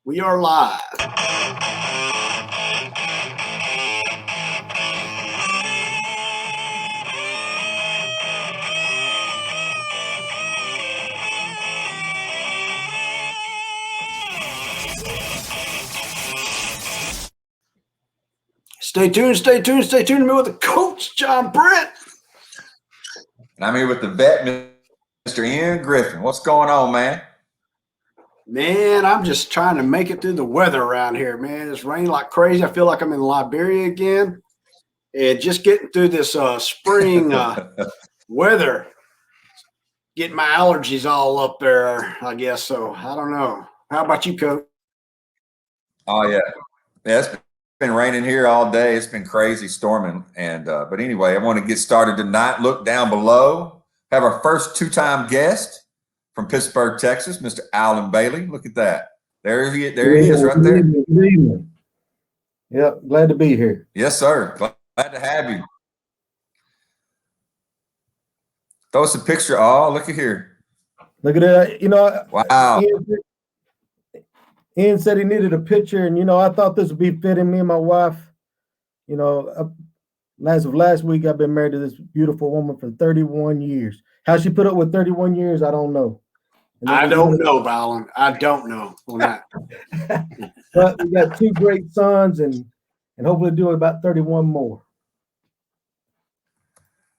We are live. Stay tuned, stay tuned, stay tuned. Me with the coach, John Britt. And I'm here with the vet, Mr. Ian Griffin. What's going on, man? Man, I'm just trying to make it through the weather around here, man. It's raining like crazy. I feel like I'm in Liberia again. And just getting through this spring weather, getting my allergies all up there, I guess. So I don't know. How about you, Coach? Oh, yeah. Yeah, it's been raining here all day. It's been crazy storming. And but anyway, I want to get started tonight. Look down below. Have our first two-time guest from Pittsburgh, Texas, Mr. Alan Bailey. Look at that. There he is right there. Good evening. Yep, glad to be here. Yes, sir. Glad to have you. Throw us a picture. Oh, look at here. Look at that. You know, wow. Ian said he needed a picture, and I thought this would be fitting. Me and my wife, as of last week, I've been married to this beautiful woman for 31 years. How she put up with 31 years, I don't know. I don't know, Alan. I don't know on that. But we got two great sons, and hopefully do about 31 more.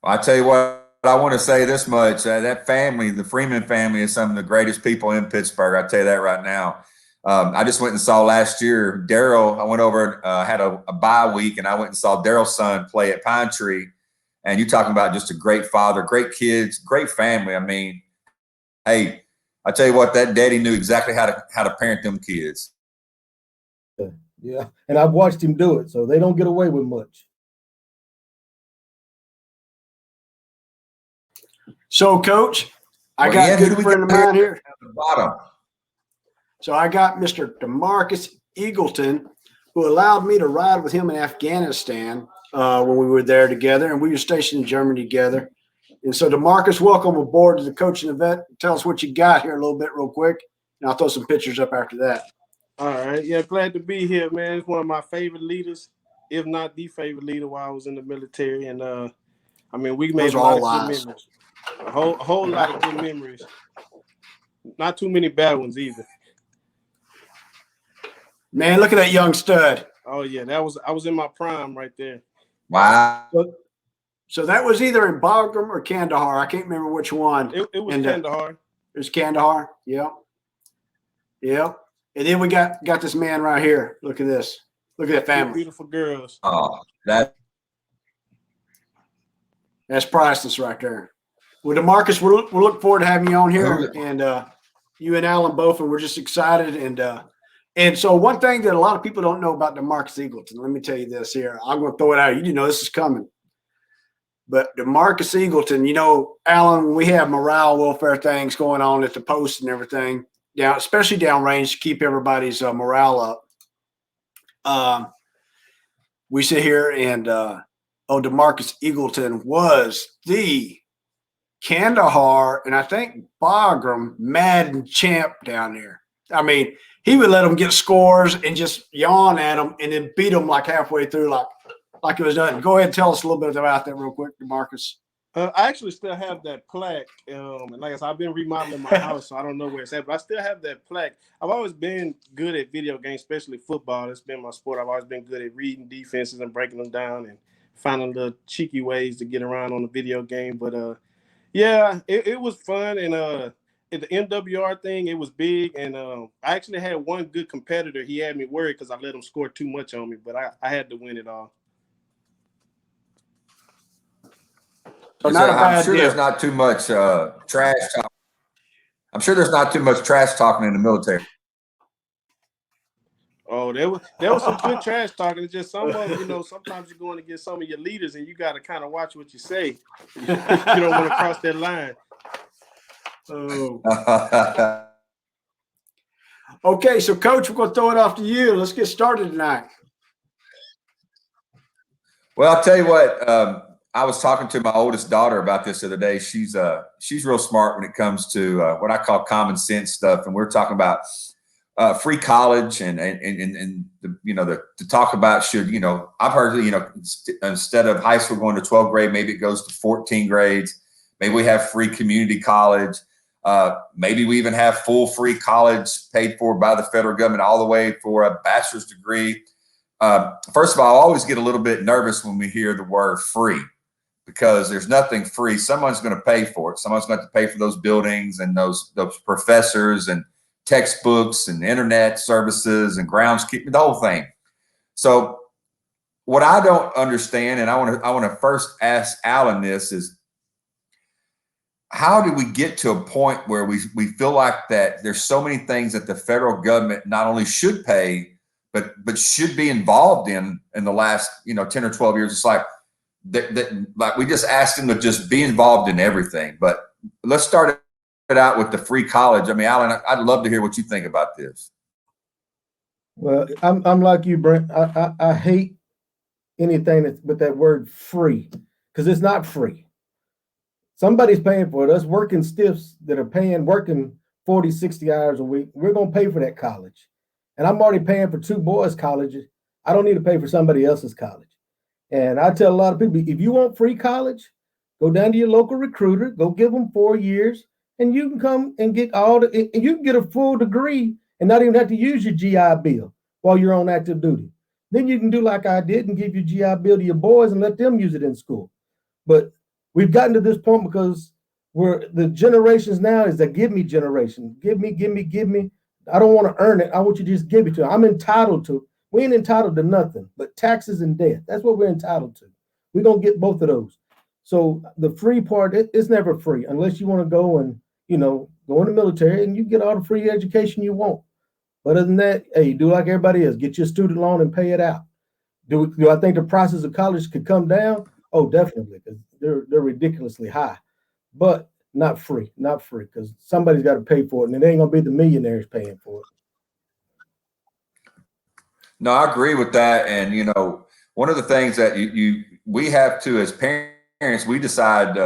I tell you what, I want to say this much. That family, the Freeman family, is some of the greatest people in Pittsburgh. I tell you that right now. I just went and saw last year, Daryl. I went over, had a bye week, and I went and saw Daryl's son play at Pine Tree. And you're talking about just a great father, great kids, great family. I mean, hey, I tell you what, that daddy knew exactly how to parent them kids. Yeah, and I've watched him do it, so they don't get away with much. So, Coach, I got a good friend of mine here. At the bottom. So I got Mr. DeMarcus Eagleton, who allowed me to ride with him in Afghanistan when we were there together, and we were stationed in Germany together. And so, DeMarcus, welcome aboard to the Coach and the Vet. Tell us what you got here a little bit real quick, and I'll throw some pictures up after that. All right. Yeah, glad to be here, man. It's one of my favorite leaders, if not the favorite leader while I was in the military. And, we made a lot of good memories. A whole lot of good memories. Not too many bad ones either. Man, look at that young stud. Oh, yeah. I was in my prime right there. Wow. So that was either in Bagram or Kandahar. I can't remember which one. It was Kandahar. It was Kandahar. Yep. Yep. And then we got this man right here. Look at this. Look at that family. Beautiful girls. Oh, that's priceless right there. Well, DeMarcus, we're looking forward to having you on here, and you and Alan both, and we're just excited. And so one thing that a lot of people don't know about DeMarcus Eagleton, let me tell you this here. I'm going to throw it out. You didn't know this is coming. But DeMarcus Eagleton, Alan, we have morale welfare things going on at the post and everything, especially downrange to keep everybody's morale up. We sit here and DeMarcus Eagleton was the Kandahar and I think Bagram Madden champ down there. I mean, he would let them get scores and just yawn at them and then beat them like halfway through, like it was done. Go ahead and tell us a little bit about that real quick, DeMarcus. I actually still have that plaque. And like I said, I've been remodeling my house, so I don't know where it's at, but I still have that plaque. I've always been good at video games, especially football. It's been my sport. I've always been good at reading defenses and breaking them down and finding little cheeky ways to get around on the video game. But it was fun. And at the MWR thing, it was big. And I actually had one good competitor. He had me worried because I let him score too much on me, but I had to win it all. I'm sure there's not too much trash talk. I'm sure there's not too much trash talking in the military. Oh, there was some good trash talking. It's just some of them, sometimes you're going to get some of your leaders and you got to kind of watch what you say. You don't want to cross that line. Oh. Okay, so Coach, we're going to throw it off to you. Let's get started tonight. Well, I'll tell you what. I was talking to my oldest daughter about this the other day. She's real smart when it comes to what I call common sense stuff, and we're talking about free college and the, to talk about should, I've heard, instead of high school going to 12th grade, maybe it goes to 14 grades. Maybe we have free community college. Maybe we even have full free college paid for by the federal government all the way for a bachelor's degree. First of all, I always get a little bit nervous when we hear the word free, because there's nothing free. Someone's going to pay for it. Someone's going to have to pay for those buildings and those professors and textbooks and internet services and groundskeeping, the whole thing. So what I don't understand, and I want to first ask Alan this, is how do we get to a point where we feel like that there's so many things that the federal government not only should pay, but should be involved in the last 10 or 12 years? It's like like we just asked them to just be involved in everything. But let's start it out with the free college. I mean, Alan, I'd love to hear what you think about this. Well, I'm like you, Brent. I hate anything that's with that word free, because it's not free. Somebody's paying for it. Us working stiffs that are working 40, 60 hours a week, we're going to pay for that college. And I'm already paying for 2 boys' colleges. I don't need to pay for somebody else's college. And I tell a lot of people, if you want free college, go down to your local recruiter, go give them 4 years, and you can come and get and you can get a full degree and not even have to use your GI Bill while you're on active duty. Then you can do like I did and give your GI Bill to your boys and let them use it in school. But we've gotten to this point because the generations now is the give me generation. Give me, give me, give me. I don't want to earn it. I want you to just give it to me. I'm entitled to it. We ain't entitled to nothing but taxes and debt. That's what we're entitled to. We're going to get both of those. So the free part, it's never free unless you want to go and, go in the military and you get all the free education you want. But other than that, hey, do like everybody else. Get your student loan and pay it out. Do I think the prices of college could come down? Oh, definitely, because they're ridiculously high. But not free, because somebody's got to pay for it, and it ain't going to be the millionaires paying for it. No, I agree with that. And, one of the things that we have to, as parents, we decide,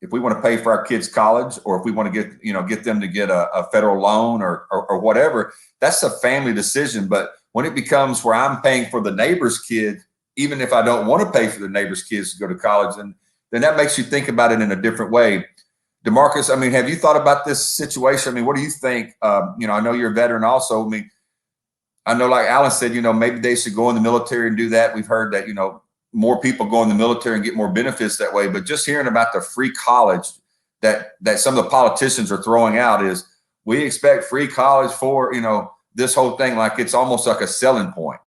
if we want to pay for our kids' college, or if we want to get them to get a federal loan or whatever, that's a family decision. But when it becomes where I'm paying for the neighbor's kid, even if I don't want to pay for the neighbor's kids to go to college, then that makes you think about it in a different way. DeMarcus, I mean, have you thought about this situation? I mean, what do you think? I know you're a veteran also. I mean, I know, like Alan said, maybe they should go in the military and do that. We've heard that, more people go in the military and get more benefits that way. But just hearing about the free college that some of the politicians are throwing out is, we expect free college for, this whole thing, like it's almost like a selling point.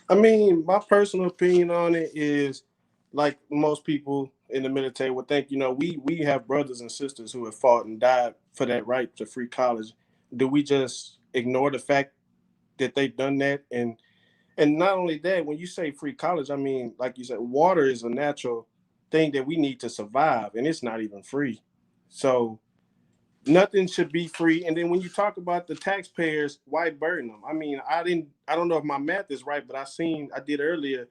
I mean, my personal opinion on it is, like most people in the military would think, we have brothers and sisters who have fought and died for that right to free college. Do we just ignore the fact that they've done that? And not only that, when you say free college, I mean, like you said, water is a natural thing that we need to survive, and it's not even free. So nothing should be free. And then when you talk about the taxpayers, why burden them? I mean, I don't know if my math is right, but I did earlier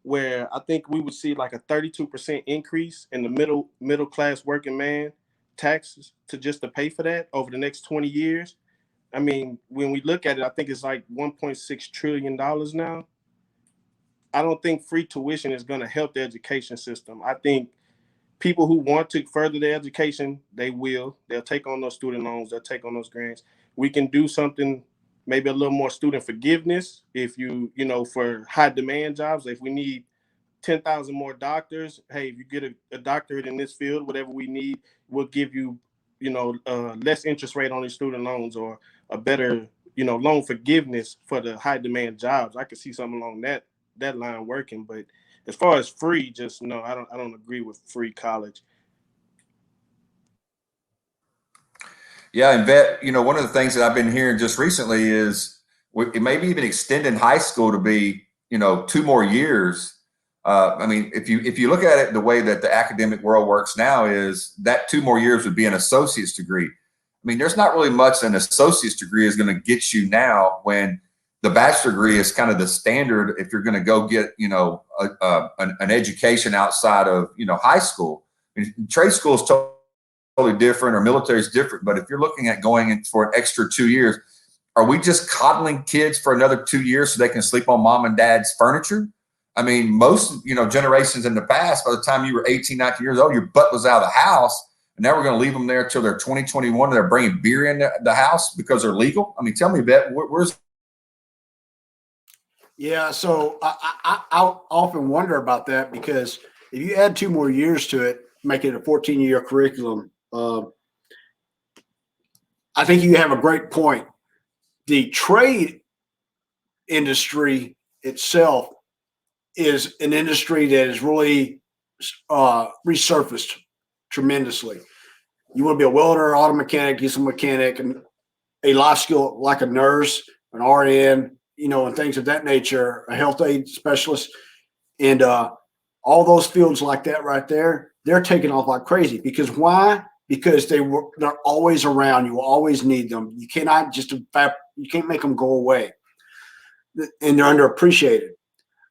where I think we would see like a 32% increase in the middle class working man taxes to pay for that over the next 20 years. I mean, when we look at it, I think it's like $1.6 trillion now. I don't think free tuition is going to help the education system. I think people who want to further their education, they'll take on those student loans, they'll take on those grants. We can do something, maybe a little more student forgiveness if for high demand jobs. If we need 10,000 more doctors, hey, if you get a doctorate in this field, whatever we need, we'll give you, less interest rate on these student loans, or a better, loan forgiveness for the high demand jobs. I could see something along that line working. But as far as free, just no, I don't agree with free college. Yeah, and Vet, one of the things that I've been hearing just recently is maybe even extending high school to be, 2 more years. I mean, if you look at it, the way that the academic world works now is that 2 more years would be an associate's degree. I mean, there's not really much an associate's degree is going to get you now, when the bachelor degree is kind of the standard if you're going to go get, an education outside of, high school. I mean, trade school is totally different, or military is different. But if you're looking at going in for an extra 2 years, are we just coddling kids for another 2 years so they can sleep on mom and dad's furniture? I mean, most, generations in the past, by the time you were 18, 19 years old, your butt was out of the house. And now we're going to leave them there until they're 20, 21. And they're bringing beer in the house because they're legal. I mean, tell me, Bet, where's. Yeah. So I often wonder about that, because if you add 2 more years to it, make it a 14-year curriculum, I think you have a great point. The trade industry itself is an industry that is really resurfaced tremendously. You want to be a welder, auto mechanic, get some mechanic, and a life skill like a nurse, an RN, and things of that nature, a health aid specialist, and all those fields like that right there, they're taking off like crazy. Because why? Because they're always around. You will always need them. You cannot you can't make them go away, and they're underappreciated.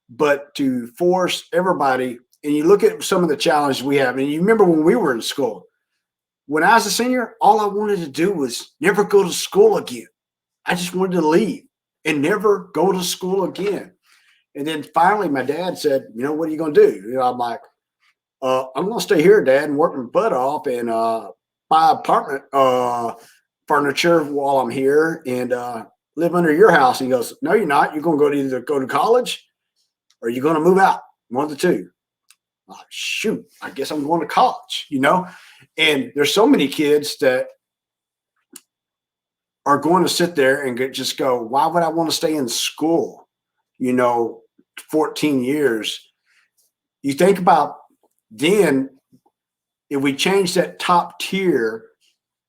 But to force everybody, and you look at some of the challenges we have, and you remember when we were in school, when I was a senior, all I wanted to do was never go to school again. I just wanted to leave and never go to school again. And then finally my dad said, what are you going to do? I'm like, I'm going to stay here, Dad, and work my butt off and buy apartment furniture while I'm here and live under your house. He goes, no, you're not. You're going to either go to college or you're going to move out. One of the two. Oh, shoot, I guess I'm going to college, And there's so many kids that are going to sit there and just go, why would I want to stay in school, 14 years? You think about then, if we change that top tier,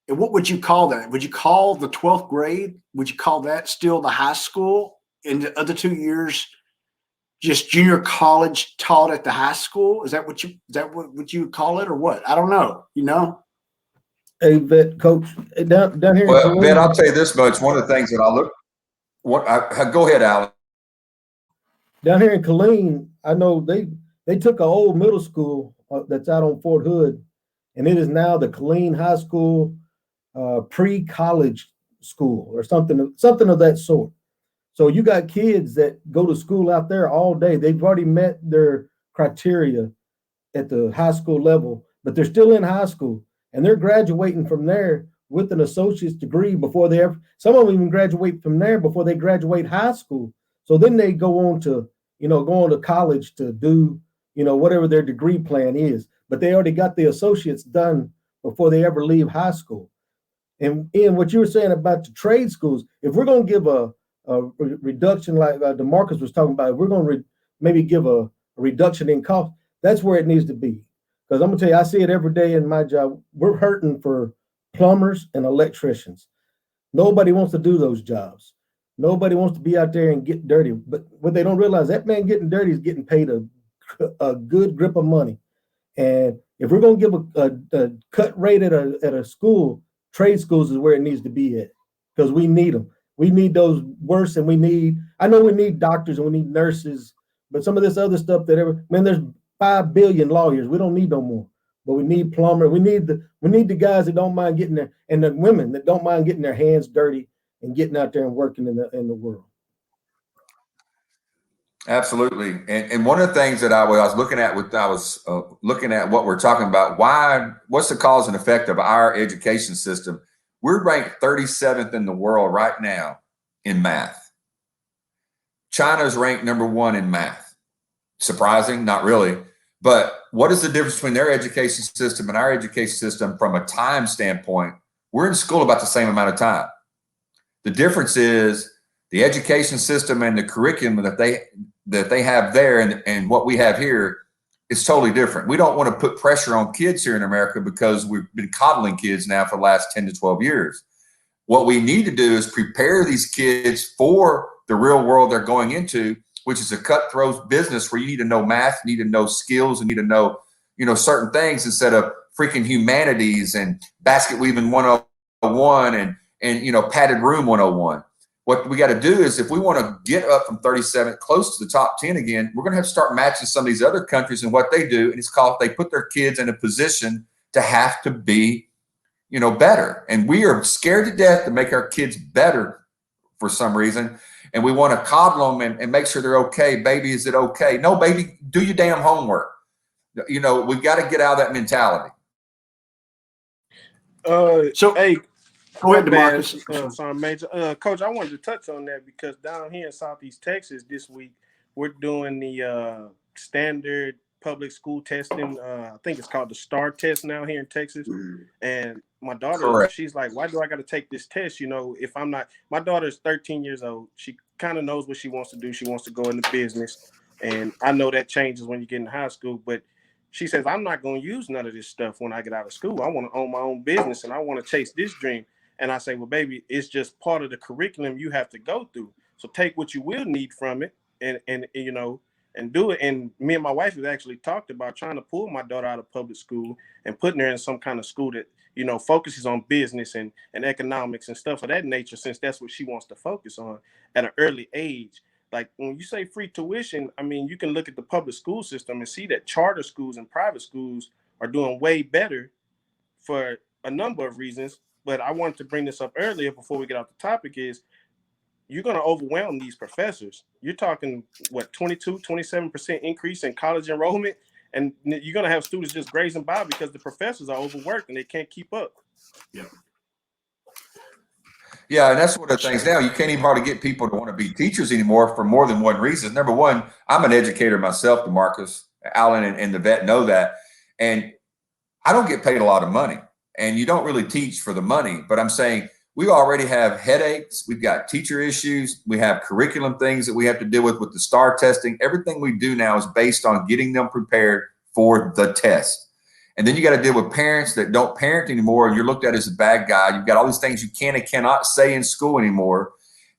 and what would you call that? Would you call the 12th grade? Would you call that still the high school? And the other 2 years, just junior college taught at the high school? Is that what you call it, or what? I don't know. Hey, Vet, Coach, down here. Well, Ben, I'll tell you this much. One of the things that go ahead, Alan. Down here in Killeen, I know they took an old middle school that's out on Fort Hood, and it is now the Killeen High School pre-college school or something of that sort. So you got kids that go to school out there all day. They've already met their criteria at the high school level, but they're still in high school, and they're graduating from there with an associate's degree before some of them even graduate from there before they graduate high school. So then they go on to college to do, whatever their degree plan is, but they already got the associates done before they ever leave high school. And Ian, what you were saying about the trade schools, if we're going to give a reduction like DeMarcus was talking about, if we're going to maybe give a reduction in cost, that's where it needs to be. Because I'm going to tell you, I see it every day in my job. We're hurting for plumbers and electricians. Nobody wants to do those jobs. Nobody wants to be out there and get dirty. But what they don't realize, that man getting dirty is getting paid a good grip of money. And if we're going to give a cut rate at a school, trade schools is where it needs to be at, because we need them. We need those worse, and I know we need doctors and we need nurses, but some of this other stuff there's 5 billion lawyers. We don't need no more, but we need plumber. We need the guys that don't mind getting there, and the women that don't mind getting their hands dirty and getting out there and working in the world. Absolutely. And one of the things that I was looking at looking at what we're talking about, what's the cause and effect of our education system? We're ranked 37th in the world right now in math. China's ranked number 1 in math. Surprising? Not really. But what is the difference between their education system and our education system from a time standpoint? We're in school about the same amount of time. The difference is the education system and the curriculum that they have there and what we have here is totally different. We don't want to put pressure on kids here in America because we've been coddling kids now for the last 10 to 12 years. What we need to do is prepare these kids for the real world they're going into, which is a cutthroat business where you need to know math, you need to know skills, and need to know, certain things instead of freaking humanities and basket weaving 101 and padded room 101. What we got to do is, if we want to get up from 37 close to the top 10 again, we're going to have to start matching some of these other countries and what they do. And it's called, they put their kids in a position to have to be, better. And we are scared to death to make our kids better for some reason. And we want to coddle them and make sure they're okay. Baby, is it okay? No, baby, do your damn homework. You know, we've got to get out of that mentality. So, hey, go ahead, DeMarcus. Sorry, Major. Coach, I wanted to touch on that because down here in Southeast Texas this week, we're doing the standard public school testing. I think it's called the STAR test now here in Texas. And my daughter, she's like, why do I got to take this test? You know, if I'm not, my daughter's 13 years old. She kind of knows what she wants to do. She wants to go into business. And I know that changes when you get in high school, but she says, I'm not going to use none of this stuff when I get out of school. I want to own my own business and I want to chase this dream. And I say, well, baby, it's just part of the curriculum you have to go through. So take what you will need from it and you know, and do it. And me and my wife have actually talked about trying to pull my daughter out of public school and putting her in some kind of school that, you know, focuses on business and economics and stuff of that nature, since that's what she wants to focus on at an early age. Like when you say free tuition, I mean, you can look at the public school system and see that charter schools and private schools are doing way better for a number of reasons. But I wanted to bring this up earlier before we get off the topic is you're going to overwhelm these professors. You're talking, what, 27% increase in college enrollment, and you're going to have students just grazing by because the professors are overworked and they can't keep up. Yeah. Yeah, and that's one of the things now. You can't even hardly get people to want to be teachers anymore for more than one reason. Number one, I'm an educator myself, DeMarcus. Alan and the vet know that. And I don't get paid a lot of money. And you don't really teach for the money. But I'm saying we already have headaches. We've got teacher issues. We have curriculum things that we have to deal with the STAR testing. Everything we do now is based on getting them prepared for the test. And then you got to deal with parents that don't parent anymore. And you're looked at as a bad guy. You've got all these things you can and cannot say in school anymore.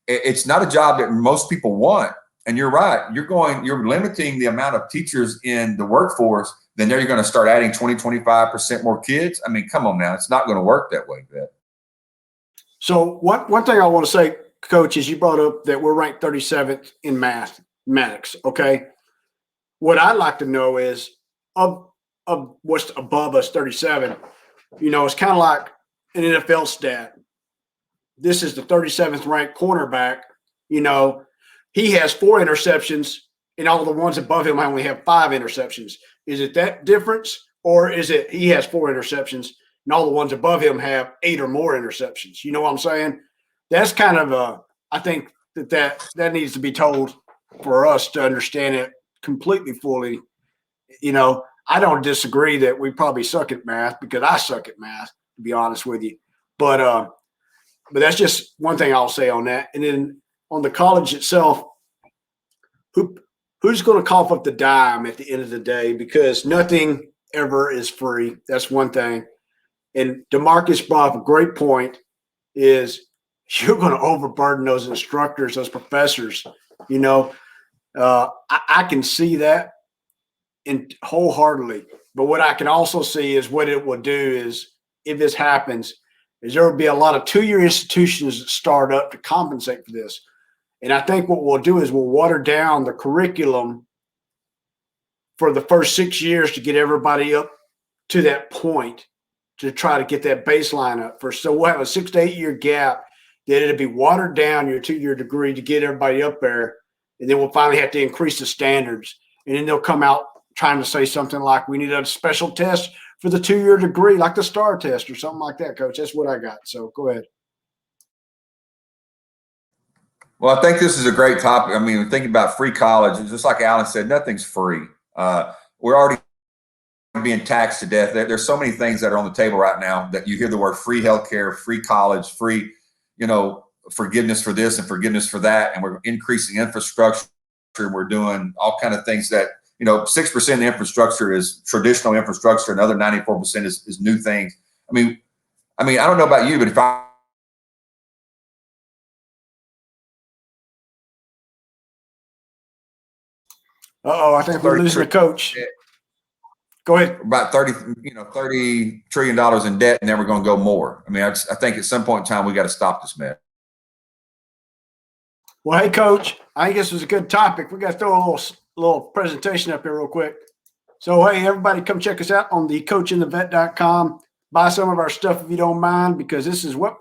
It's not a job that most people want. And you're right. You're limiting the amount of teachers in the workforce. Then there you're going to start adding 25% more kids. I mean, come on now. It's not going to work that way, Vet. So one thing I want to say, Coach, is you brought up that we're ranked 37th in mathematics. Okay. What I'd like to know is of what's above us, 37, you know, it's kind of like an NFL stat. This is the 37th ranked cornerback. You know, he has 4 interceptions and all the ones above him only have 5 interceptions. Is it that difference, or is it he has 4 interceptions and all the ones above him have 8 or more interceptions? You know what I'm saying? That's kind of I think that needs to be told for us to understand it completely fully. You know, I don't disagree that we probably suck at math because I suck at math, to be honest with you. But that's just one thing I'll say on that. And then on the college itself, who's going to cough up the dime at the end of the day? Because nothing ever is free. That's one thing. And DeMarcus brought up a great point is you're going to overburden those instructors, those professors. You know, I can see that wholeheartedly. But what I can also see is what it will do is, if this happens, is there will be a lot of 2-year institutions that start up to compensate for this. And I think what we'll do is we'll water down the curriculum for the first 6 years to get everybody up to that point to try to get that baseline up first. So we'll have a 6 to 8 year gap that it'll be watered down your 2-year degree to get everybody up there. And then we'll finally have to increase the standards. And then they'll come out trying to say something like we need a special test for the 2-year degree, like the STAR test or something like that, Coach. That's what I got. So go ahead. Well, I think this is a great topic. I mean, thinking about free college, just like Alan said, nothing's free. We're already being taxed to death. There's so many things that are on the table right now that you hear the word free healthcare, free college, free, you know, forgiveness for this and forgiveness for that. And we're increasing infrastructure. We're doing all kind of things that, you know, 6% of the infrastructure is traditional infrastructure. Another 94% is new things. I mean, I don't know about you, but if I I think we're losing the coach. Go ahead. About $30 trillion in debt, and then we're going to go more. I mean, I think at some point in time we got to stop this mess. Well, hey, Coach, I think this was a good topic. We got to throw a little presentation up here real quick. So, hey, everybody, come check us out on the coachandthevet.com. Buy some of our stuff if you don't mind, because this is what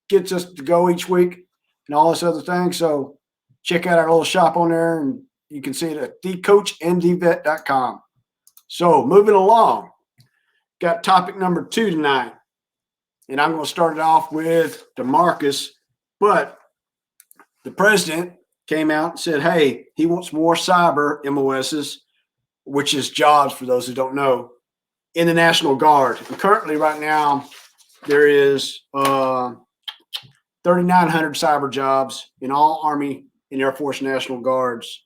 gets us to go each week. and all this other thing. So check out our little shop on there, and you can see it at thecoachandthevet.com. So moving along, got topic number 2 tonight, and I'm going to start it off with DeMarcus, but the president came out and said, hey, he wants more cyber MOSs, which is jobs for those who don't know, in the National Guard. And currently right now, there is 3,900 cyber jobs in all Army and Air Force National Guards.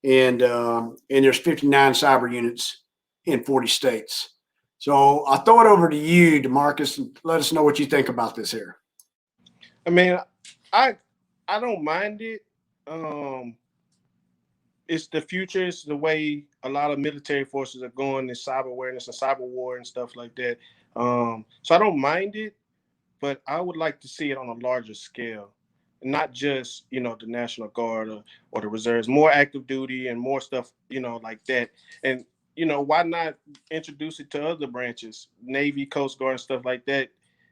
And there's 59 cyber units in 40 states. So I'll throw it over to you, DeMarcus, and let us know what you think about this here. I mean, I don't mind it. It's the future. It's the way a lot of military forces are going in cyber awareness and cyber war and stuff like that. So I don't mind it, but I would like to see it on a larger scale, not just, the National Guard or the reserves, more active duty and more stuff, like that. And, why not introduce it to other branches, Navy, Coast Guard, and stuff like that?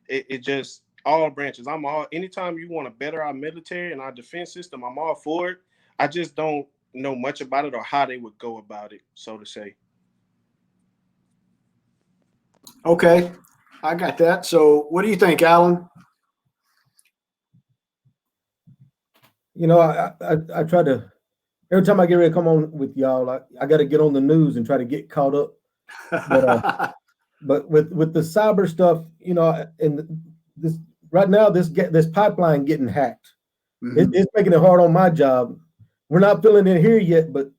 It just, all branches. Anytime you want to better our military and our defense system, I'm all for it. I just don't know much about it or how they would go about it, so to say. Okay, I got that. So what do you think, Alan? I try to, every time I get ready to come on with y'all, I got to get on the news and try to get caught up. But with the cyber stuff, and this right now, this pipeline getting hacked. Mm-hmm. It's making it hard on my job. We're not feeling it here yet, but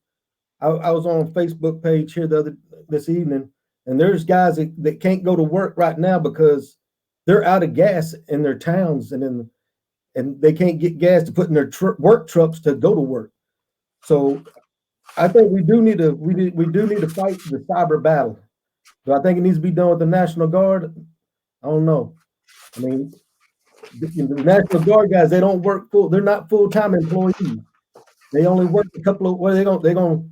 I was on a Facebook page here this evening, and there's guys that can't go to work right now because they're out of gas in their towns, and they can't get gas to put in their work trucks to go to work. So I think we do need to fight the cyber battle. Do I think it needs to be done with the National Guard? I don't know. I mean, the National Guard guys, they don't work they're not full-time employees. They only work a couple of, they're gonna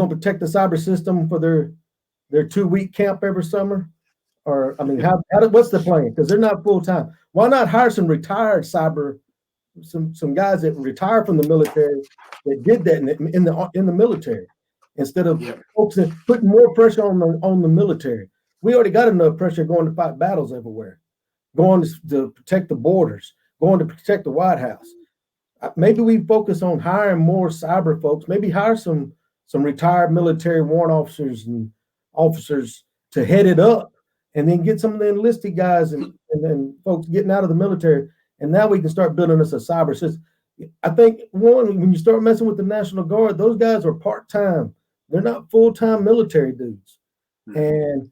protect the cyber system for their 2-week camp every summer. Or I mean, what's the plan? Because they're not full-time. Why not hire some retired cyber, some guys that retired from the military that did that in the military, instead of putting more pressure on the military? We already got enough pressure going to fight battles everywhere, going to protect the borders, going to protect the White House. Maybe we focus on hiring more cyber folks. Maybe hire some retired military warrant officers and officers to head it up, and then get some of the enlisted guys and folks getting out of the military. And now we can start building us a cyber system. I think, when you start messing with the National Guard, those guys are part-time. They're not full-time military dudes. Mm-hmm. And,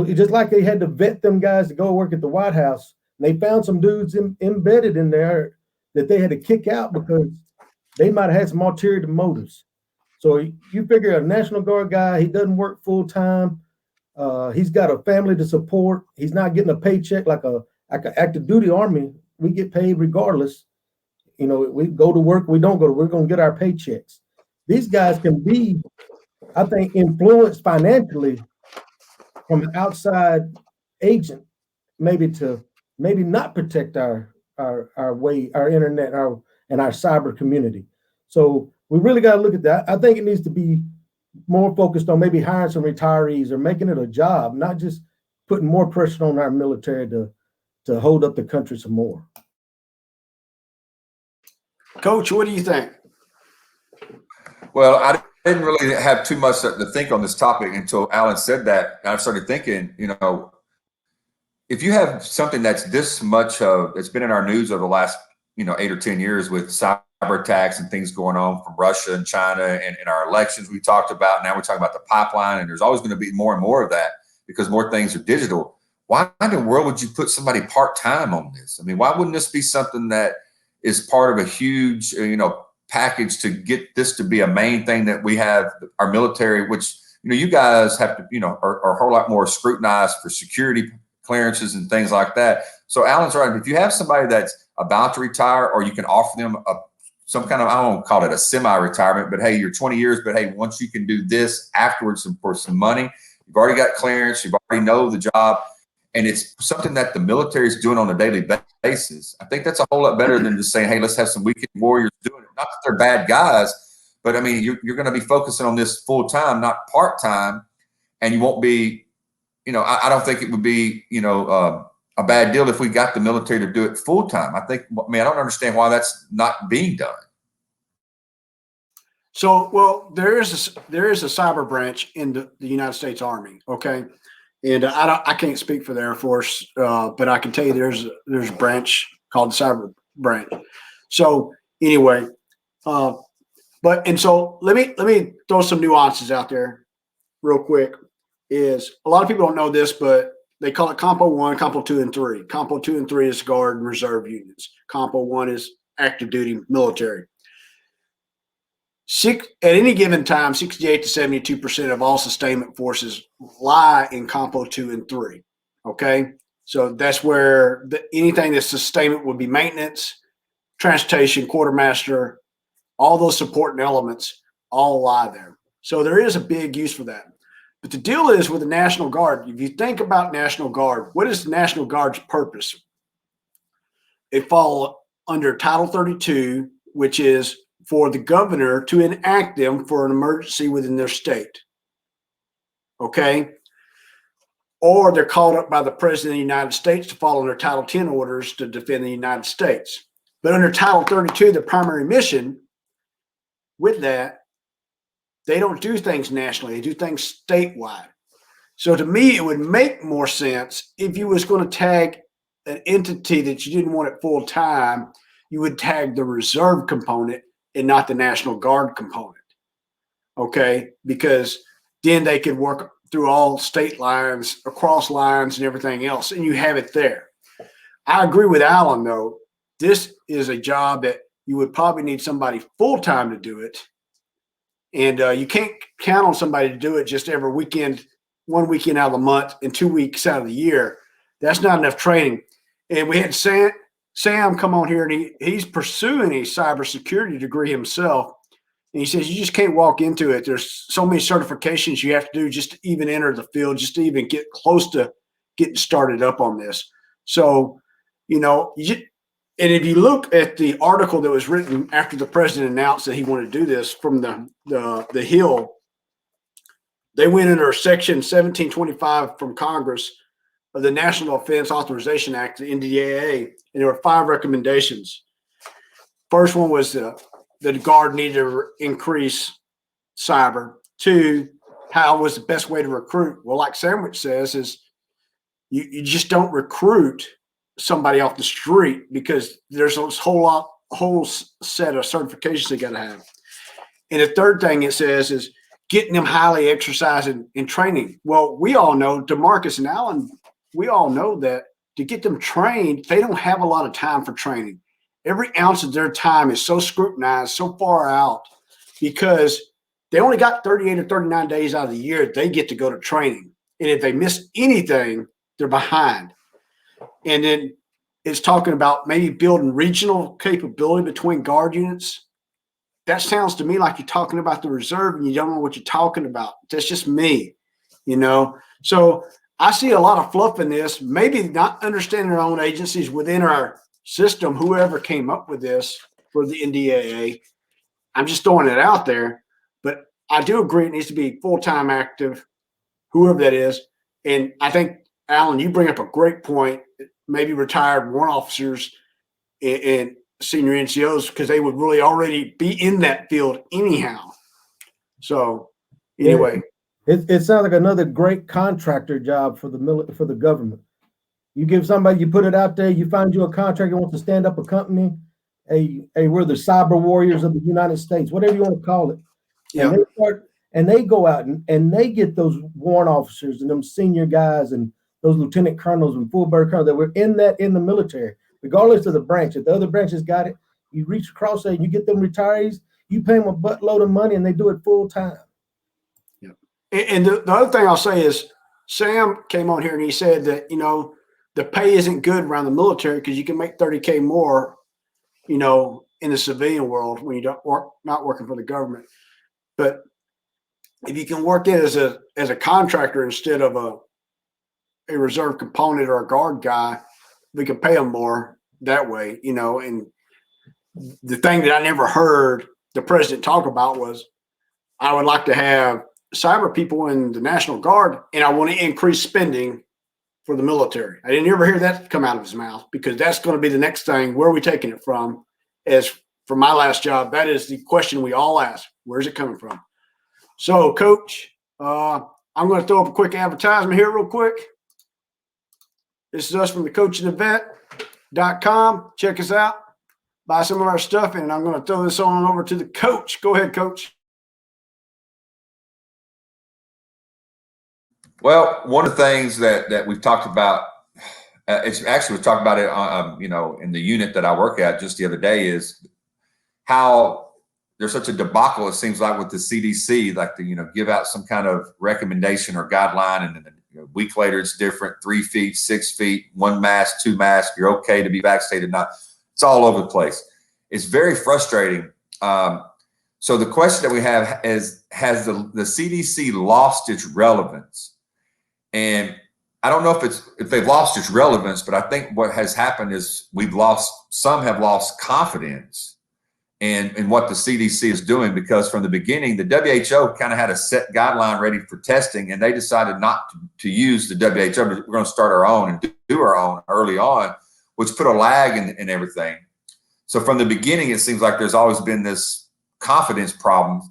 it's just like they had to vet them guys to go work at the White House. They found some dudes embedded in there that they had to kick out because they might have had some ulterior motives. So you figure a National Guard guy, he doesn't work full-time. He's got a family to support. He's not getting a paycheck like an active duty Army. We get paid regardless. We go to work, we don't go to work, we're going to get our paychecks. These guys can be, I think, influenced financially from an outside agent, maybe not protect our internet, and our cyber community. So we really got to look at that. I think it needs to be more focused on maybe hiring some retirees or making it a job, not just putting more pressure on our military to hold up the country some more. Coach, what do you think? Well, I didn't really have too much to think on this topic until Alan said that. I started thinking, if you have something that's this much it's been in our news over the last, 8 or 10 years with cyber attacks and things going on from Russia and China and in our elections we talked about. Now we're talking about the pipeline, and there's always going to be more and more of that because more things are digital. Why in the world would you put somebody part-time on this? I mean, why wouldn't this be something that is part of a huge, package to get this to be a main thing that we have our military, which, you guys have to, are a whole lot more scrutinized for security clearances and things like that. So Alan's right. If you have somebody that's about to retire, or you can offer them some kind of, I don't call it a semi-retirement, but hey, you're 20 years, but hey, once you can do this afterwards for some money, you've already got clearance, you've already know the job. and it's something that the military is doing on a daily basis, I think that's a whole lot better than just saying, hey, let's have some weekend warriors doing it. Not that they're bad guys, but I mean, you're going to be focusing on this full time, not part time, and you won't be, I don't think it would be, a bad deal if we got the military to do it full time. I don't understand why that's not being done. So, well, there is a cyber branch in the United States Army, okay, and I can't speak for the Air Force, but I can tell you there's a branch called the cyber branch. So anyway, so let me throw some nuances out there real quick. Is a lot of people don't know this, but they call it Compo 1, Compo 2, and 3. Compo 2 and 3 is Guard and Reserve units. Compo 1 is active duty military. At any given time, 68 to 72% of all sustainment forces lie in Compo 2 and 3. Okay, so that's where anything that's sustainment would be maintenance, transportation, quartermaster, all those supporting elements all lie there. So there is a big use for that. But the deal is with the National Guard, if you think about National Guard, what is the National Guard's purpose? It falls under Title 32, which is for the governor to enact them for an emergency within their state. Okay? Or they're called up by the President of the United States to follow under Title 10 orders to defend the United States. But under Title 32, the primary mission with that, they don't do things nationally. They do things statewide. So to me, it would make more sense if you was going to tag an entity that you didn't want it full time, you would tag the reserve component and not the National Guard component. Okay? Because then they could work through all state lines, across lines and everything else, and you have it there. I agree with Alan, though. This is a job that you would probably need somebody full time to do it. And you can't count on somebody to do it just every weekend, 1 weekend out of the month and 2 weeks out of the year. That's not enough training. And we had Sam come on here, and he's pursuing a cybersecurity degree himself. And he says, you just can't walk into it. There's so many certifications you have to do just to even enter the field, just to even get close to getting started up on this. So, and if you look at the article that was written after the president announced that he wanted to do this from the Hill, they went under Section 1725 from Congress of the National Defense Authorization Act, the NDAA, and there were 5 recommendations. First one was that the Guard needed to increase cyber. 2, how was the best way to recruit? Well, like Sandwich says, is you just don't recruit somebody off the street because there's a whole set of certifications they got to have. And the third thing it says is getting them highly exercised in training. Well, we all know, DeMarcus and Alan, we all know that to get them trained, they don't have a lot of time for training. Every ounce of their time is so scrutinized, so far out, because they only got 38 or 39 days out of the year they get to go to training. And if they miss anything, they're behind. And then it's talking about maybe building regional capability between Guard units. That sounds to me like you're talking about the reserve and you don't know what you're talking about. That's just me, So I see a lot of fluff in this, maybe not understanding our own agencies within our system, whoever came up with this for the NDAA. I'm just throwing it out there. But I do agree it needs to be full-time active, whoever that is. And I think, Alan, you bring up a great point. Maybe retired warrant officers and senior NCOs, because they would really already be in that field anyhow. So anyway, it sounds like another great contractor job for the government. You give somebody, you put it out there, you find you a contractor who wants to stand up a company. We're the cyber warriors of the United States, whatever you want to call it. Yeah. And they go out and they get those warrant officers and them senior guys and those lieutenant colonels and full-bird colonels that were in the military, regardless of the branch. If the other branches got it, you reach across there and you get them retirees, you pay them a buttload of money and they do it full time. Yeah. And the other thing I'll say is Sam came on here and he said that, the pay isn't good around the military because you can make $30K more, in the civilian world when you not working for the government. But if you can work it as a contractor instead of a reserve component or a guard guy, we can pay them more that way, you know. And the thing that I never heard the president talk about was, I would like to have cyber people in the National Guard, and I want to increase spending for the military. I didn't ever hear that come out of his mouth, because that's going to be the next thing. Where are we taking it from? As for my last job, that is the question we all ask. Where's it coming from? So, Coach, I'm going to throw up a quick advertisement here real quick. This is us from the coachingthevet.com. Check us out. Buy some of our stuff, and I'm going to throw this on over to the coach. Go ahead, Coach. Well, one of the things that we've talked about, it's actually we talked about it, you know, in the unit that I work at just the other day, is how there's such a debacle. It seems like with the CDC, like to, you know, give out some kind of recommendation or guideline, and then a week later it's different: 3 feet, 6 feet, 1 mask, 2 masks. You're okay to be vaccinated, not. It's all over the place. It's very frustrating. So the question that we have is, has the CDC lost its relevance? And I don't know if they've lost its relevance, but I think what has happened is some have lost confidence in what the CDC is doing, because from the beginning, the WHO kind of had a set guideline ready for testing, and they decided not to use the WHO, but we're going to start our own and do our own early on, which put a lag in everything. So from the beginning, it seems like there's always been this confidence problem.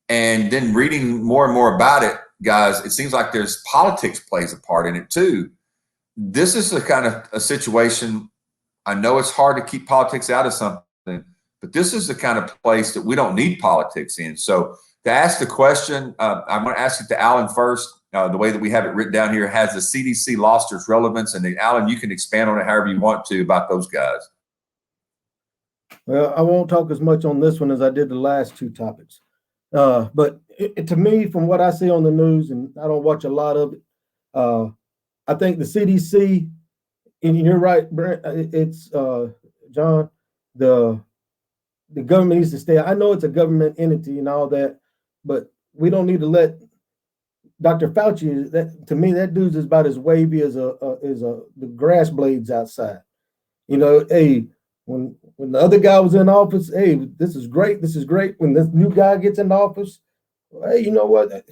And then reading more and more about it, guys, it seems like there's politics plays a part in it too. This is a kind of a situation. I know it's hard to keep politics out of something, but this is the kind of place that we don't need politics in. So to ask the question, I'm going to ask it to Alan first. The way that we have it written down here, has the CDC lost its relevance? And then, Alan, you can expand on it however you want to about those guys. Well, I won't talk as much on this one as I did the last two topics. But to me, from what I see on the news, and I don't watch a lot of it, I think the CDC, and you're right, Brent, it's John, the government needs to stay. I know it's a government entity and all that, but we don't need to let Dr. Fauci, that to me, that dude is about as wavy as the grass blades outside. You know, hey, when the other guy was in office, hey, this is great. This is great. When this new guy gets in office, hey, you know what?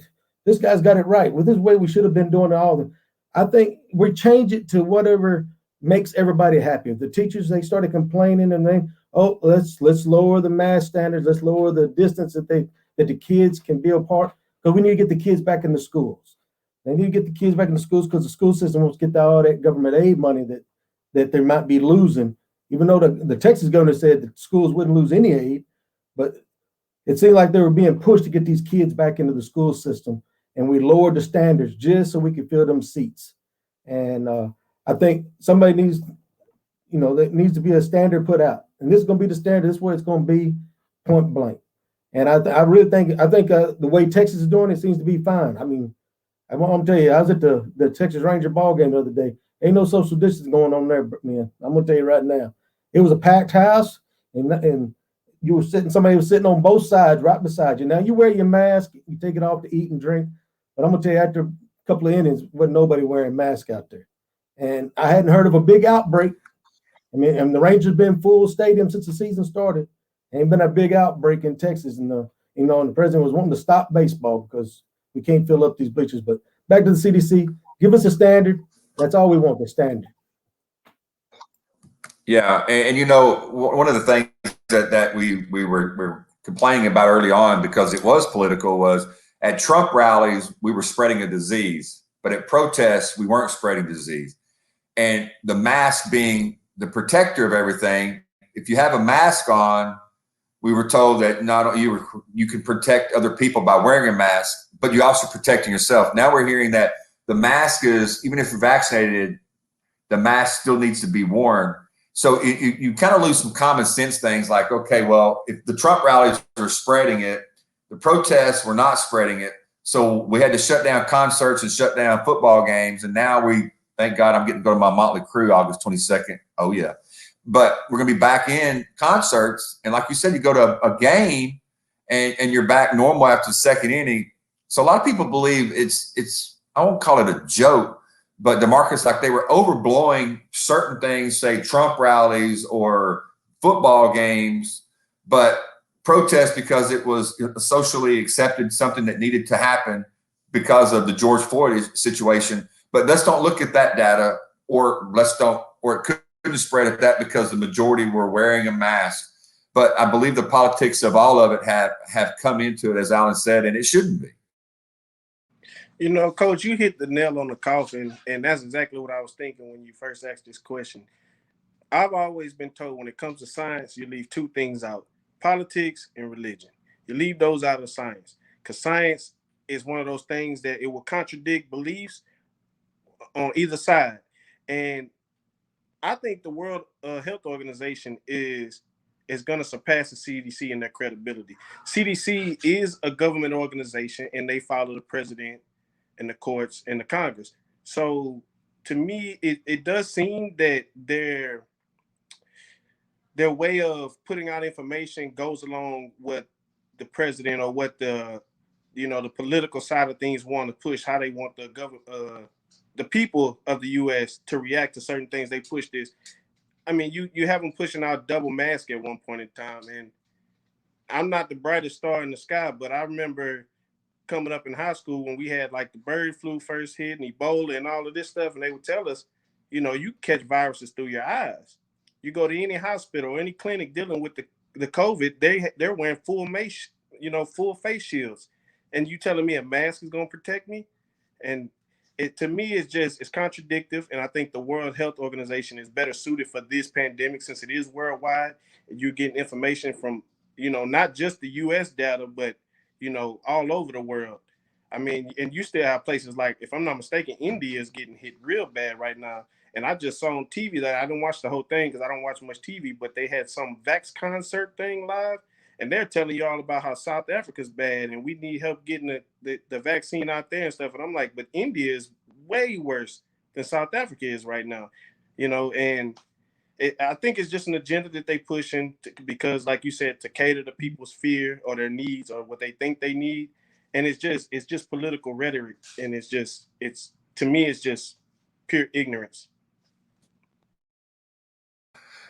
This guy's got it right. Well, this way we should have been doing it all. I think we change it to whatever makes everybody happy. If the teachers, they started complaining and they, oh, let's lower the mask standards. Let's lower the distance that the kids can be apart. Because we need to get the kids back in the schools. They need to get the kids back in the schools, because the school system wants to get all that government aid money that they might be losing. Even though the Texas governor said that schools wouldn't lose any aid, but it seemed like they were being pushed to get these kids back into the school system, and we lowered the standards just so we could fill them seats. And I think somebody needs, you know, there needs to be a standard put out, and this is going to be the standard. This is where it's going to be, point blank. And I really think the way Texas is doing it seems to be fine. I mean, I'm gonna tell you, I was at the Texas Ranger ball game the other day. Ain't no social distancing going on there, man. I'm gonna tell you right now. It was a packed house, and you were somebody was sitting on both sides right beside you. Now you wear your mask, you take it off to eat and drink, but I'm gonna tell you, after a couple of innings, wasn't nobody wearing masks out there. And I hadn't heard of a big outbreak. I mean, and the Rangers been full stadium since the season started. Ain't been a big outbreak in Texas, and the president was wanting to stop baseball because we can't fill up these bleachers. But back to the CDC, give us a standard. That's all we want, the standard. Yeah, and you know, one of the things that we were complaining about early on, because it was political, was at Trump rallies we were spreading a disease, but at protests we weren't spreading disease. And the mask being the protector of everything, if you have a mask on, we were told that you can protect other people by wearing a mask, but you're also protecting yourself. Now we're hearing that the mask is, even if you're vaccinated, the mask still needs to be worn. So you kind of lose some common sense things like, okay, well, if the Trump rallies were spreading it, the protests were not spreading it. So we had to shut down concerts and shut down football games. And now thank God I'm getting to go to my Motley Crue August 22nd. Oh, yeah. But we're going to be back in concerts. And like you said, you go to a game and you're back normal after the second inning. So a lot of people believe it's I won't call it a joke, But DeMarcus, like they were overblowing certain things, say Trump rallies or football games, but protest because it was socially accepted, something that needed to happen because of the George Floyd situation. But let's don't look at that data, or it couldn't spread at that because the majority were wearing a mask. But I believe the politics of all of it have come into it, as Alan said, and it shouldn't be. You know, Coach, you hit the nail on the coffin, and that's exactly what I was thinking when you first asked this question. I've always been told when it comes to science, you leave two things out: politics and religion. You leave those out of science, because science is one of those things that it will contradict beliefs on either side. And I think the World Health Organization is going to surpass the CDC in their credibility. CDC is a government organization, and they follow the president and the courts and the Congress. So to me, it does seem that their way of putting out information goes along with the president, or what the political side of things want to push, how they want the people of the U.S. to react to certain things. They push this. I mean, you have them pushing out double mask at one point in time, and I'm not the brightest star in the sky, but I remember coming up in high school when we had like the bird flu first hit and Ebola and all of this stuff, and they would tell us, you catch viruses through your eyes. You go to any hospital or any clinic dealing with the COVID, they're wearing full face shields, and you telling me a mask is going to protect me? And to me, it's contradictory, and I think the World Health Organization is better suited for this pandemic since it is worldwide, and you're getting information from not just the U.S. data, but all over the world. I mean, and you still have places like, if I'm not mistaken, India is getting hit real bad right now. And I just saw on TV that I didn't watch the whole thing because I don't watch much TV, but they had some Vax concert thing live, and they're telling you all about how South Africa's bad and we need help getting the vaccine out there and stuff. And I'm like, but India is way worse than South Africa is right now, and I think it's just an agenda that they push in because, like you said, to cater to people's fear or their needs or what they think they need. And it's just political rhetoric. And to me, it's just pure ignorance.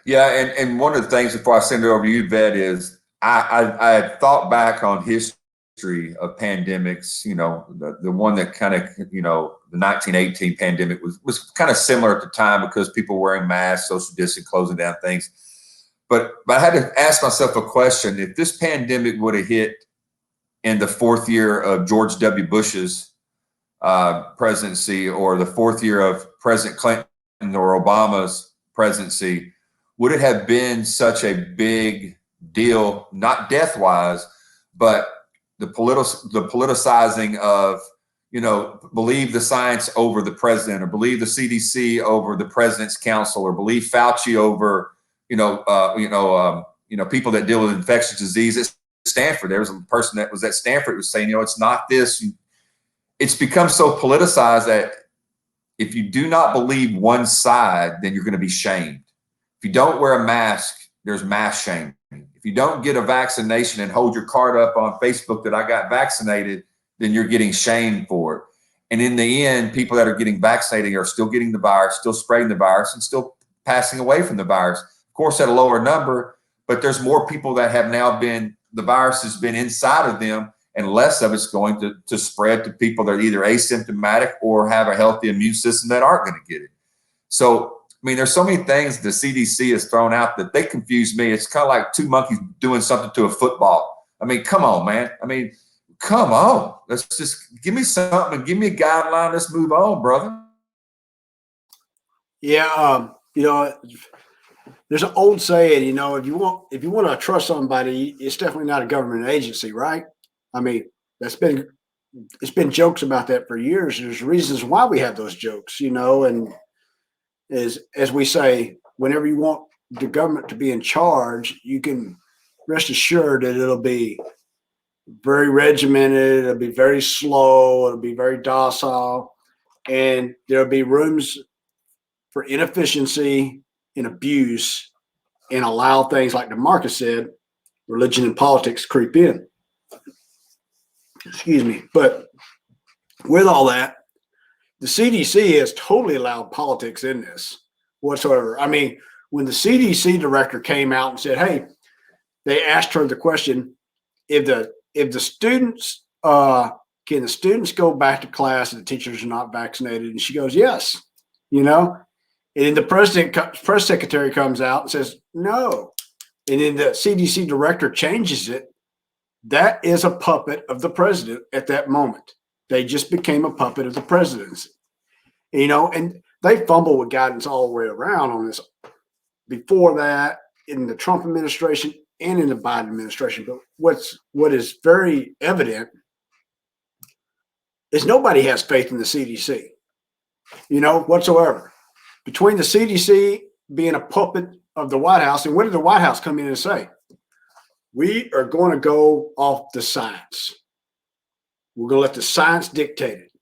Yeah, and one of the things before I send it over to you, Vet, is I had thought back on history of pandemics. The one that kind of the 1918 pandemic was kind of similar at the time because people were wearing masks, social distancing, closing down things. But I had to ask myself a question: if this pandemic would have hit in the fourth year of George W. Bush's presidency, or the fourth year of President Clinton or Obama's presidency, would it have been such a big deal, not death-wise, but the politicizing of, believe the science over the president, or believe the CDC over the president's council, or believe Fauci over, people that deal with infectious disease at Stanford. There was a person that was at Stanford who was saying, it's not this. It's become so politicized that if you do not believe one side, then you're going to be shamed. If you don't wear a mask, there's mass shaming. If you don't get a vaccination and hold your card up on Facebook that I got vaccinated, then you're getting shamed for it. And in the end, people that are getting vaccinated are still getting the virus, still spreading the virus, and still passing away from the virus. Of course, at a lower number, but there's more people that have now the virus has been inside of them, and less of it's going to spread to people that are either asymptomatic or have a healthy immune system that aren't going to get it. So, I mean, there's so many things the CDC has thrown out that they confuse me. It's kind of like two monkeys doing something to a football. I mean, come on, man. I mean, come on. Let's just give me something, give me a guideline. Let's move on, brother. Yeah, there's an old saying, if you want to trust somebody, it's definitely not a government agency, right? I mean, it's been jokes about that for years. There's reasons why we have those jokes, and as we say, whenever you want the government to be in charge, you can rest assured that it'll be very regimented, it'll be very slow, it'll be very docile, and there'll be rooms for inefficiency and abuse, and allow things like DeMarcus said, religion and politics creep in. Excuse me. But with all that, the CDC has totally allowed politics in this whatsoever. I mean, when the CDC director came out and said, "Hey," they asked her the question, if the students can the students go back to class if the teachers are not vaccinated? And she goes, "Yes." And then the press secretary comes out and says, "No." And then the CDC director changes it. That is a puppet of the president at that moment. They just became a puppet of the presidency. And they fumble with guidance all the way around on this. Before that, in the Trump administration and in the Biden administration. But what is very evident is nobody has faith in the CDC, whatsoever. Between the CDC being a puppet of the White House, and what did the White House come in and say? We are going to go off the science. We're going to let the science dictate it,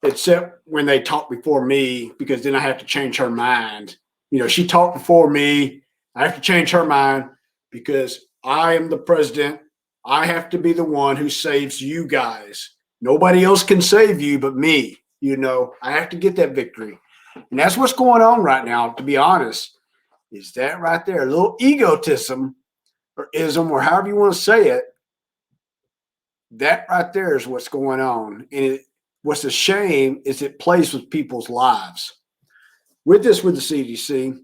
except when they talk before me, because then I have to change her mind. She talked before me. I have to change her mind because I am the president. I have to be the one who saves you guys. Nobody else can save you but me. I have to get that victory. And that's what's going on right now, to be honest, is that right there. A little egotism or ism, or however you want to say it. That right there is what's going on. And what's a shame is it plays with people's lives. With the CDC,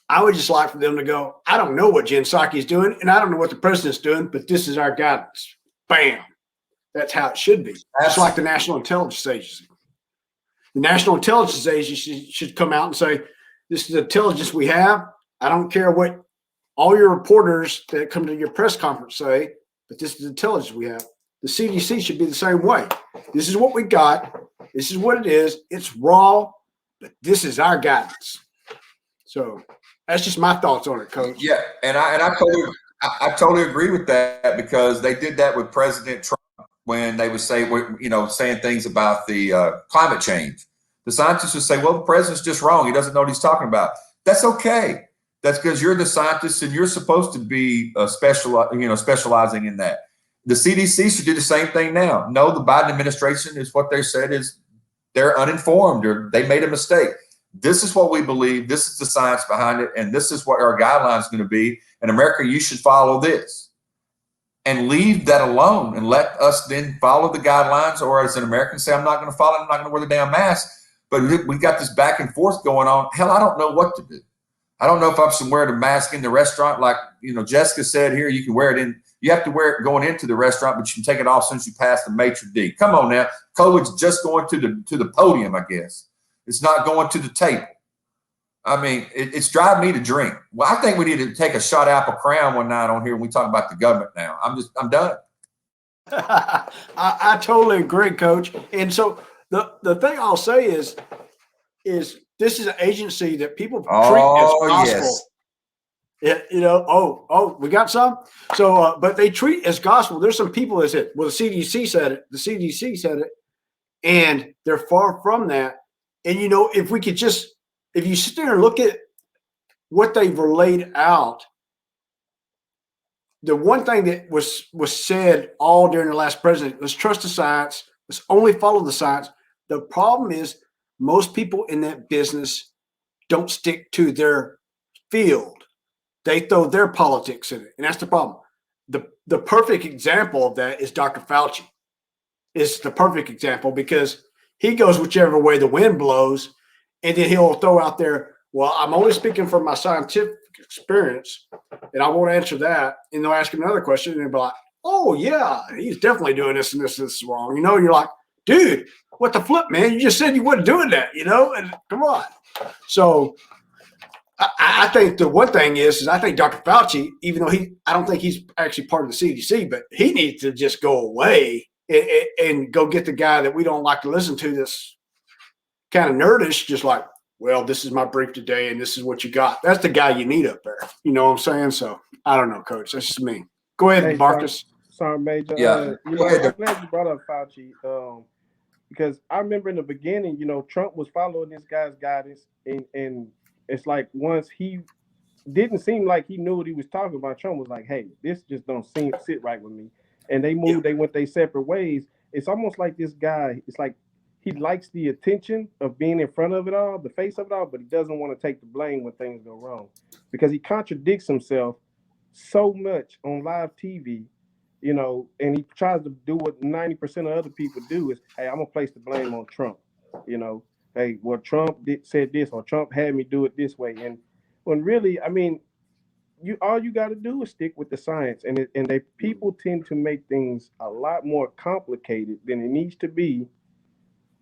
I would just like for them to go, I don't know what Jen Psaki's doing, and I don't know what the president's doing, but this is our guidance. Bam. That's how it should be. Just like the National Intelligence Agency. The National Intelligence Agency should come out and say, this is the intelligence we have. I don't care what all your reporters that come to your press conference say, but this is the intelligence we have. The CDC should be the same way. This is what we got. This is what it is. It's raw, but this is our guidance. So that's just my thoughts on it, Coach. Yeah, and I totally agree with that, because they did that with President Trump when they would say, saying things about the climate change. The scientists would say, well, the president's just wrong. He doesn't know what he's talking about. That's okay. That's because you're the scientist and you're supposed to be specializing in that. The CDC should do the same thing now. No, the Biden administration is what they said is they're uninformed or they made a mistake. This is what we believe. This is the science behind it. And this is what our guidelines are going to be. In America, you should follow this and leave that alone and let us then follow the guidelines. Or as an American say, I'm not going to follow it. I'm not going to wear the damn mask. But we got this back and forth going on. Hell, I don't know what to do. I don't know if I should wear the mask in the restaurant. Like, Jessica said here, you can wear it you have to wear it going into the restaurant, but you can take it off since you pass the maitre d'. Come on now. COVID's just going to the podium, I guess. It's not going to the table. I mean, it's driving me to drink. Well, I think we need to take a shot Apple Crown one night on here when we talk about the government now. I'm done. I totally agree, Coach. And so the thing I'll say is this is an agency that people treat as gospel. Yes. Yeah, we got some. So, but they treat as gospel. There's some people that said, well, the CDC said it. The CDC said it. And they're far from that. And, if you sit there and look at what they've relayed out, the one thing that was said all during the last president, let's trust the science. Let's only follow the science. The problem is most people in that business don't stick to their field. They throw their politics in it. And that's the problem. The perfect example of that is Dr. Fauci. Is the perfect example because he goes whichever way the wind blows. And then he'll throw out there, well, I'm only speaking from my scientific experience, and I won't answer that. And they'll ask him another question, and they'll be like, oh, yeah, he's definitely doing this and this is wrong. You're like, dude, what the flip, man? You just said you wasn't doing that, and come on. So I think the one thing is I think Dr. Fauci, even though I don't think he's actually part of the CDC, but he needs to just go away and go get the guy that we don't like to listen to that's kind of nerdish, just like, well, this is my brief today and this is what you got. That's the guy you need up there. You know what I'm saying? So I don't know, Coach. That's just me. Go ahead, Marcus. Sorry, Major. Yeah. I'm glad you brought up Fauci because I remember in the beginning, Trump was following this guy's guidance, and it's like once he didn't seem like he knew what he was talking about, Trump was like, hey, this just don't sit right with me. And they moved, They went their separate ways. It's almost like this guy, it's like he likes the attention of being in front of it all, the face of it all, but he doesn't want to take the blame when things go wrong because he contradicts himself so much on live TV, you know, and he tries to do what 90% of other people do is, hey, I'm gonna place the blame on Trump, you know, hey, well, Trump said this or Trump had me do it this way, and when really, I mean, all you got to do is stick with the science, and people tend to make things a lot more complicated than it needs to be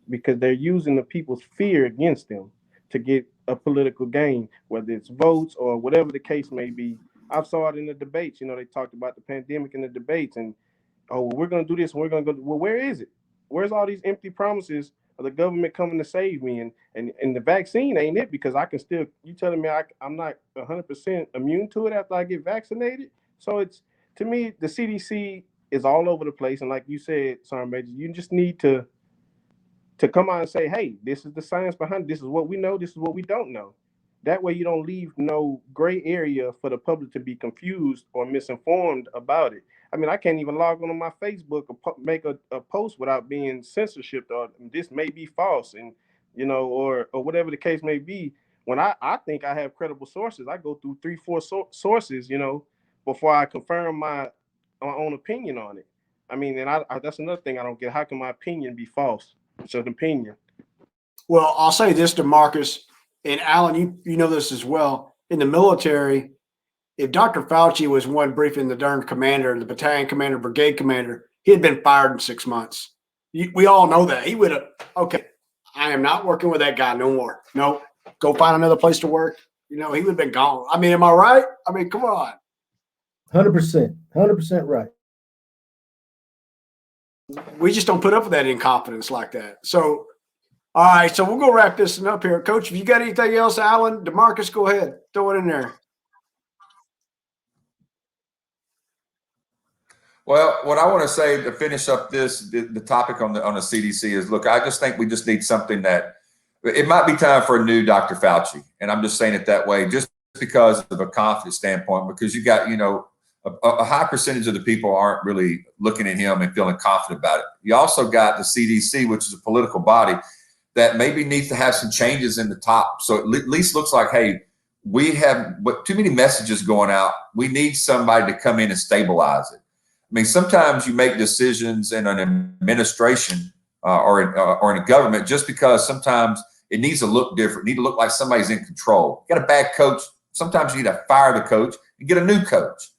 because they're using the people's fear against them to get a political gain, whether it's votes or whatever the case may be. I saw it in the debates. You know, they talked about the pandemic in the debates, and oh, well, we're going to do this, and we're going to go. Well, where is it? Where's all these empty promises of the government coming to save me? And the vaccine ain't it because I can still. You telling me I'm not 100% immune to it after I get vaccinated? So it's to me the CDC is all over the place, and like you said, Sergeant Major, you just need to come out and say, hey, this is the science behind it. This is what we know. This is what we don't know. That way you don't leave no gray area for the public to be confused or misinformed about it. I mean, I can't even log on my Facebook or make a post without being censorship or this may be false and, you know, or whatever the case may be. When I think I have credible sources, I go through 3-4 sources, you know, before I confirm my own opinion on it. I mean, and I that's another thing I don't get. How can my opinion be false? It's an opinion. Well, I'll say this to Marcus and Alan, you know this as well. In the military, if Dr. Fauci was one briefing the darn commander, the battalion commander, brigade commander, he had been fired in 6 months. We all know that. He would have, okay, I am not working with that guy no more. No, go find another place to work. You know, he would have been gone. I mean, am I right? I mean, come on. 100%, 100% right. We just don't put up with that incompetence like that. So, all right, so we'll go wrap this up here. Coach, if you got anything else, Alan, DeMarcus, go ahead. Throw it in there. Well, what I want to say to finish up the topic on the CDC is, look, I just think we just need something that it might be time for a new Dr. Fauci. And I'm just saying it that way, just because of a confidence standpoint, because you got, you know, a high percentage of the people aren't really looking at him and feeling confident about it. You also got the CDC, which is a political body that maybe needs to have some changes in the top. So it at least looks like, hey, we have too many messages going out. We need somebody to come in and stabilize it. I mean, sometimes you make decisions in an administration or in a government just because sometimes it needs to look different. It needs to look like somebody's in control. You got a bad coach. Sometimes you need to fire the coach and get a new coach.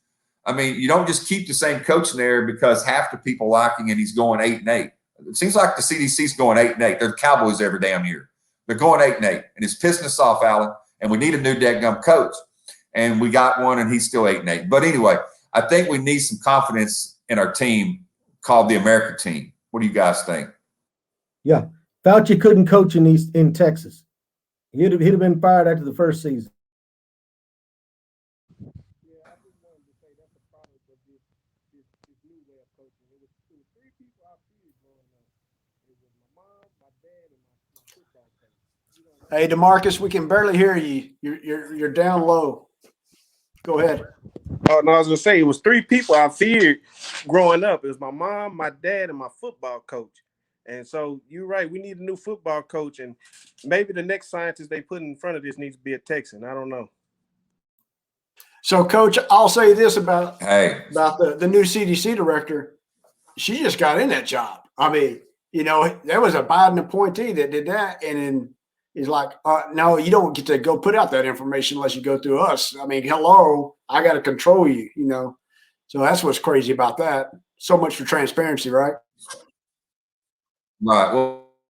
I mean, you don't just keep the same coach in there because half the people like him and he's going 8-8. It seems like the CDC's going 8-8. They're the Cowboys every damn year. They're going 8-8, and it's pissing us off, Alan. And we need a new dadgum coach, and we got one, and he's still 8-8. But anyway, I think we need some confidence in our team called the American team. What do you guys think? Yeah, Fauci couldn't coach in Texas. He'd have been fired after the first season. Hey, DeMarcus, we can barely hear you. You're down low. Go ahead. Oh, no, I was going to say, it was 3 people I feared growing up. It was my mom, my dad, and my football coach. And so you're right. We need a new football coach. And maybe the next scientist they put in front of this needs to be a Texan. I don't know. So, Coach, I'll say this about the new CDC director. She just got in that job. I mean, you know, there was a Biden appointee that did that. And then he's like, no, you don't get to go put out that information unless you go through us. I mean, hello, I got to control you, you know. So that's what's crazy about that. So much for transparency, right? Right.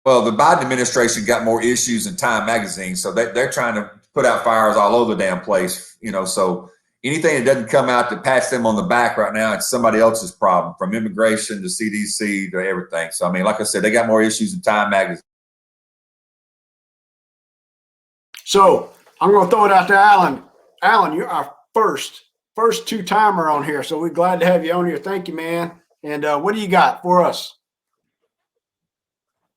Well, the Biden administration got more issues than Time magazine, so they're trying to put out fires all over the damn place, you know. So anything that doesn't come out that pats them on the back right now, it's somebody else's problem, from immigration to CDC to everything. So, I mean, like I said, they got more issues than Time magazine. So I'm going to throw it out to Alan. Alan, you're our first 2-timer on here, so we're glad to have you on here. Thank you, man. And what do you got for us?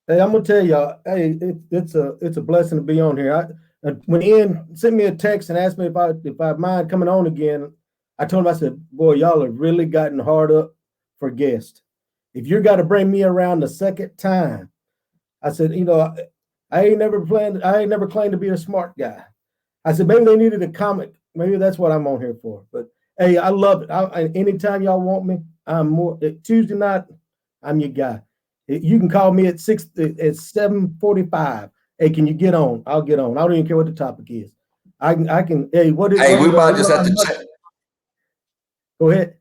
Hey, I'm gonna tell y'all. Hey, it's a blessing to be on here. When Ian sent me a text and asked me if I mind coming on again, I told him, I said, boy, y'all have really gotten hard up for guests. If you're got to bring me around the second time, I said, I ain't never claimed to be a smart guy. I said, maybe they needed a comic. Maybe that's what I'm on here for. But hey, I love it. Anytime y'all want me, I'm more. Tuesday night, I'm your guy. You can call me at 7:45. Hey, can you get on? I'll get on. I don't even care what the topic is. I can. Hey, what is? Hey, we might just have to check. Go ahead.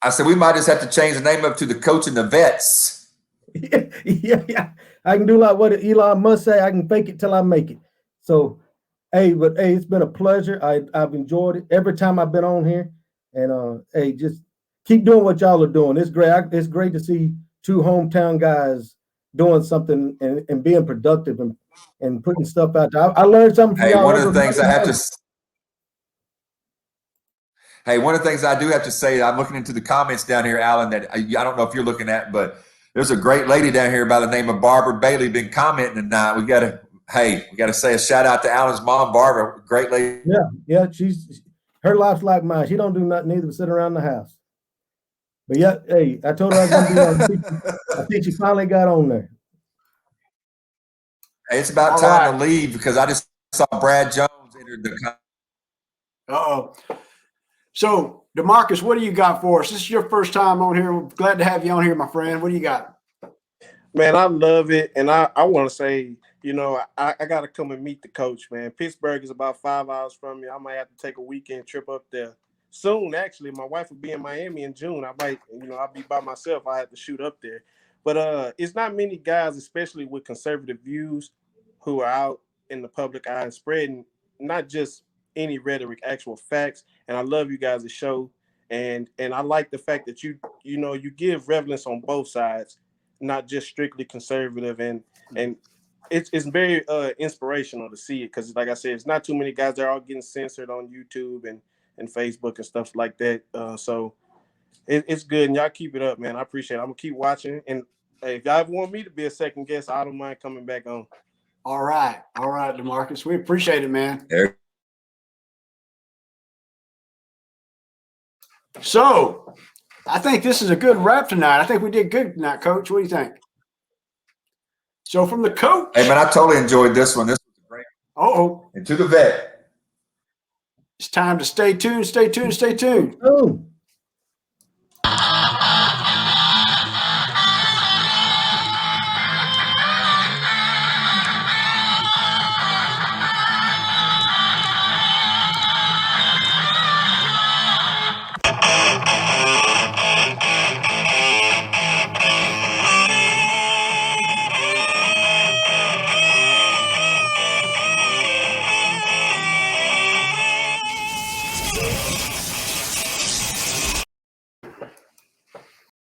I said we might just have to change the name up to the Coach and the Vets. Yeah. I can do like what Elon Musk say. I can fake it till I make it. So, hey, it's been a pleasure. I've enjoyed it every time I've been on here. And hey, just keep doing what y'all are doing. It's great. It's great to see two hometown guys doing something and being productive and putting stuff out there. I learned something from Hey, y'all. one of the things I have to. Hey, one of the things I do have to say, I'm looking into the comments down here, Alan, that I don't know if you're looking at, but there's a great lady down here by the name of Barbara Bailey been commenting tonight. We got to say a shout out to Alan's mom, Barbara, great lady. Yeah, her life's like mine. She don't do nothing either but sit around the house. But yeah, hey, I told her I was going to be on. I think she finally got on there. Hey, it's about time to leave because I just saw Brad Jones entered the. So, DeMarcus, what do you got for us? This is your first time on here. We're glad to have you on here, my friend. What do you got? Man, I love it. And I want to say, I got to come and meet the coach, man. Pittsburgh is about 5 hours from me. I might have to take a weekend trip up there soon. Actually, my wife will be in Miami in June. I might, I'll be by myself. I have to shoot up there. But it's not many guys, especially with conservative views, who are out in the public eye and spreading not just any rhetoric, actual facts. And I love you guys' show. And I like the fact that you give relevance on both sides, not just strictly conservative, and it's very inspirational to see it, because like I said, it's not too many guys that are all getting censored on YouTube and Facebook and stuff like that. So it's good, and y'all keep it up, man. I appreciate it. I'm gonna keep watching, and hey, if y'all ever want me to be a second guest, I don't mind coming back on. All right, DeMarcus, we appreciate it, man. So, I think this is a good wrap tonight. I think we did good tonight, Coach. What do you think? So, from the coach. Hey, man, I totally enjoyed this one. This was great. Uh-oh. And to the vet. It's time to stay tuned, stay tuned, stay tuned. Oh.